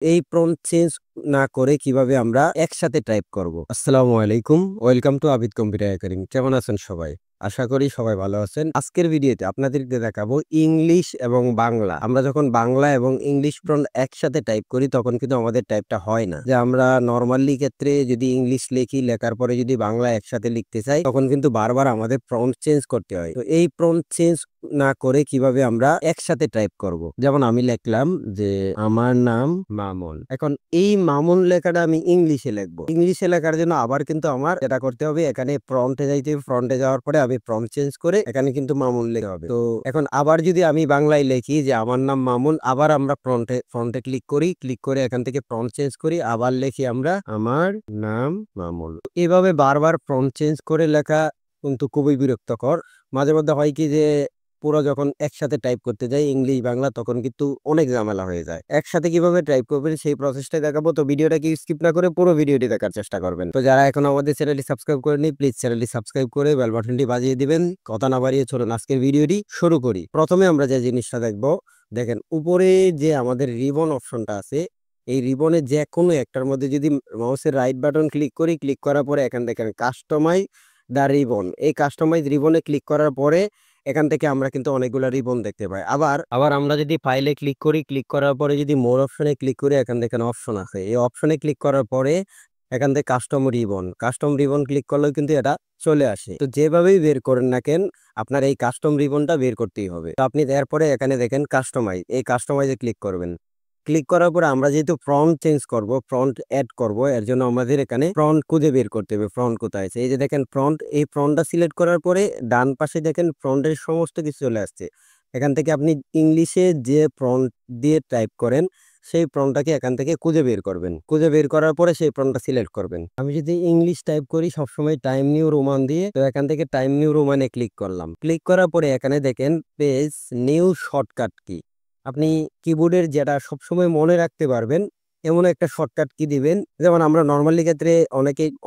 এই prompt change না করে কিভাবে আমরা একসাথে টাইপ করব। আসসালামু আলাইকুম, welcome to Abid computer academy. কেমন আছেন সবাই? আশা করি সবাই ভালো আছেন। আজকের ভিডিওতে আপনাদেরকে দেখাবো ইংলিশ এবং বাংলা। আমরা যখন বাংলা এবং ইংলিশ প্রম্পট একসাথে টাইপ করি তখন কিন্তু আমাদের টাইপটা হয় না। যে আমরা নরমালি ক্ষেত্রে যদি ইংলিশ লিখি, লেখার পরে যদি বাংলা একসাথে লিখতে চাই তখন কিন্তু বারবার আমাদের প্রম্পট চেঞ্জ করতে হয়। তো এই প্রম্পট চেঞ্জ না করে কিভাবে আমরা একসাথে টাইপ করব। যেমন আমি লিখলাম যে আমার নাম মামুন। এখন এই মামুন লেখাটা আমি ইংলিশে লিখবো। ইংলিশে লেখার জন্য আবার কিন্তু আমার যেটা করতে হবে, এখানে প্রম্পটে যাইতে হবে। প্রম্পটে যাওয়ার পরে আমি প্রম্পট চেঞ্জ করে এখানে কিন্তু মামুন লিখতে হবে। তো এখন আবার যদি আমি বাংলায় লিখি যে আমার নাম মামুন, আবার আমরা ফ্রন্টে ক্লিক করি, ক্লিক করে এখান থেকে প্রম্পট চেঞ্জ করি, আবার লিখি আমরা আমার নাম মামুন। এভাবে বারবার প্রম্পট চেঞ্জ করে লেখা কিন্তু খুবই বিরক্তকর। মাঝে মধ্যে হয় কি যে পুরো যখন একসাথে টাইপ করতে যাই ইংলিশ বাংলা তখন কিন্তু অনেক ঝামেলা হয়ে যায়। একসাথে কিভাবে টাইপ করবেন সেই প্রসেসটাই দেখাবো। তো ভিডিওটাকে স্কিপ না করে পুরো ভিডিওটি দেখার চেষ্টা করবেন। তো যারা এখন আমাদের চ্যানেলটি সাবস্ক্রাইব করেনি প্লিজ চ্যানেলটি সাবস্ক্রাইব করে বেল বাটনটি বাজিয়ে দিবেন। কথা না বাড়িয়ে চলুন আজকের ভিডিওটি শুরু করি। প্রথমে আমরা যে জিনিসটা দেখবো, দেখেন উপরে যে আমাদের রিবন অপশনটা আছে, এই রিবনের যে কোনো একটার মধ্যে যদি মাউসের রাইট বাটন ক্লিক করি, ক্লিক করার পরে এখান দেখেন কাস্টমাইজ দা রিবন। এই কাস্টমাইজ রিবনে ক্লিক করার পরে এখান থেকে আমরা কিন্তু অনেকগুলো রিবন দেখতে পাই। আবার আমরা যদি ফাইলে ক্লিক করি, ক্লিক করার পরে যদি মোর অপশনে ক্লিক করি, এখান দেখেন অপশন আছে। এই অপশনে ক্লিক করার পরে এখান থেকে কাস্টম রিবন ক্লিক করলেও কিন্তু এটা চলে আসে। তো যেভাবেই বের করেন না কেন আপনার এই কাস্টম রিবনটা বের করতেই হবে। তো আপনি এরপরে এখানে দেখেন কাস্টমাইজ, এই কাস্টমাইজে ক্লিক করবেন। ক্লিক করার পরে আমরা যেহেতু ফ্রন্ট চেঞ্জ করব, ফ্রন্ট অ্যাড করব, এর জন্য আমাদের এখানে ফ্রন্ট খুঁজে বের করতে হবে। ফ্রন্ট কোথায় আছে? এই যে দেখেন ফ্রন্ট, এই ফ্রন্টটা সিলেক্ট করার পরে ডান পাশে দেখেন ফ্রন্টের সমস্ত কিছু চলে আসছে। এখান থেকে আপনি ইংলিশে যে ফ্রন্ট দিয়ে টাইপ করেন সেই ফ্রন্টটাকে এখান থেকে খুঁজে বের করবেন। খুঁজে বের করার পরে সেই ফ্রন্টটা সিলেক্ট করবেন। আমি যদি ইংলিশ টাইপ করি সবসময় টাইম নিউ রোমান দিয়ে, তো এখান থেকে টাইম নিউ রোমানে ক্লিক করলাম। ক্লিক করার পরে এখানে দেখেন পেজ নিউ শর্টকাট কি। আপনি কিবোর্ডের যেটা সবসময় মনে রাখতে পারবেন এমন একটা শর্টকাট কি দিবেন। যেমন আমরা নর্মালি ক্ষেত্রে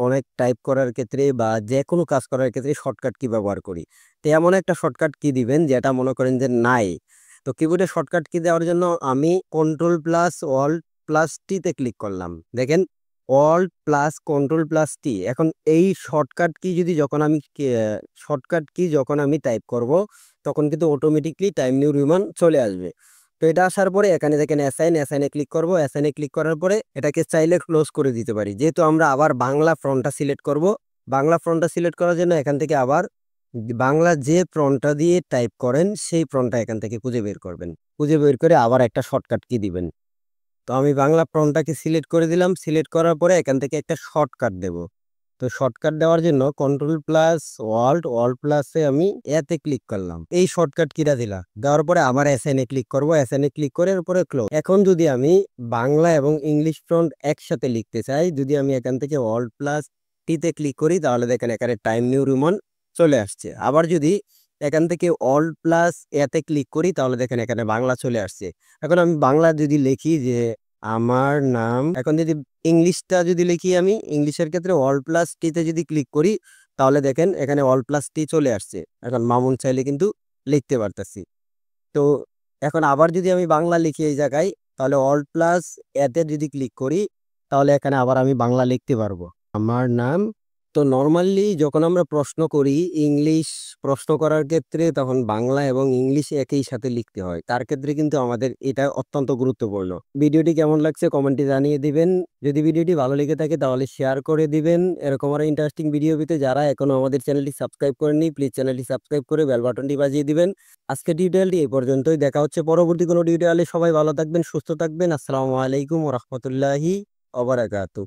অনেক টাইপ করার ক্ষেত্রে বা যে কোনো কাজ করার ক্ষেত্রে শর্টকাট কি ব্যবহার করি। তো এমন একটা শর্টকাট কি দিবেন যেটা মনে করেন যে নাই। তো কিবোর্ডে শর্টকাট কি দেওয়ার জন্য আমি কন্ট্রোল প্লাস অল্ট প্লাস টিতে ক্লিক করলাম। দেখেন অল্ট প্লাস কন্ট্রোল প্লাস টি। এখন এই শর্টকাট কি যখন আমি টাইপ করব তখন কিন্তু অটোমেটিকলি টাইম নিউ রোমান চলে আসবে। তো এটা আসার পরে এখানে দেখেন অ্যাসাইনে ক্লিক করব। অ্যাসাইনে ক্লিক করার পরে এটাকে চাইলে ক্লোজ করে দিতে পারি। যেহেতু আমরা আবার বাংলা ফ্রন্টটা সিলেক্ট করব, বাংলা ফ্রন্টটা সিলেক্ট করার জন্য এখান থেকে আবার বাংলা যে ফ্রন্টটা দিয়ে টাইপ করেন সেই ফ্রন্টটা এখান থেকে খুঁজে বের করবেন। খুঁজে বের করে আবার একটা শর্টকাট কি দিবেন। তো আমি বাংলা ফ্রন্টটাকে সিলেক্ট করে দিলাম। সিলেক্ট করার পরে এখান থেকে একটা শর্টকাট দেব। তো শর্টকাট দেওয়ার জন্য কন্ট্রোল প্লাস অল্ট প্লাসে আমি এতে ক্লিক করলাম। এই শর্টকাট কিটা দিলাম, দেওয়ার পরে আবার এসএনএ ক্লিক করব। এসএনএ ক্লিক করে এরপরে ক্লোজ। এখন যদি আমি বাংলা এবং ইংলিশ ফ্রন্ট একসাথে লিখতে চাই, যদি আমি এখান থেকে অল্ট প্লাস টিতে ক্লিক করি তাহলে দেখেন এখানে টাইম নিউ রোমান চলে আসছে। আবার যদি এখান থেকে অল্ট প্লাস এতে ক্লিক করি তাহলে দেখেন এখানে বাংলা চলে আসছে। এখন আমি বাংলা যদি লিখি যে আমার নাম, এখন যদি ইংলিশটা যদি লিখি আমি ইংলিশের ক্ষেত্রে অল প্লাস টিতে যদি ক্লিক করি তাহলে দেখেন এখানে অল প্লাস টি চলে আসছে। এখন মামুন চাইলে কিন্তু লিখতে পারতেছি। তো এখন আবার যদি আমি বাংলা লিখি এই জায়গায় তাহলে অল প্লাস এতে যদি ক্লিক করি তাহলে এখানে আবার আমি বাংলা লিখতে পারবো আমার নাম। তো নর্মালি যখন আমরা প্রশ্ন করি ইংলিশ প্রশ্ন করার ক্ষেত্রে তখন বাংলা এবং ইংলিশ একই সাথে লিখতে হয়। তার ক্ষেত্রে কিন্তু আমাদের এটা অত্যন্ত গুরুত্বপূর্ণ। ভিডিওটি কেমন লাগছে কমেন্টে জানিয়ে দিবেন। যদি ভিডিওটি ভালো লেগে থাকে তাহলে শেয়ার করে দিবেন। এরকম আরো ইন্টারেস্টিং ভিডিও পেতে যারা এখনো আমাদের চ্যানেলটি সাবস্ক্রাইব করেননি প্লিজ চ্যানেলটি সাবস্ক্রাইব করে বেল বাটনটি বাজিয়ে দিবেন। আজকে টিউটোরিয়ালটি এই পর্যন্তই। দেখা হচ্ছে পরবর্তী কোনো টিউটোরিয়ালে। সবাই ভালো থাকবেন, সুস্থ থাকবেন। আসসালামু আলাইকুম ওয়া রাহমাতুল্লাহি ওয়া বারাকাতুহু।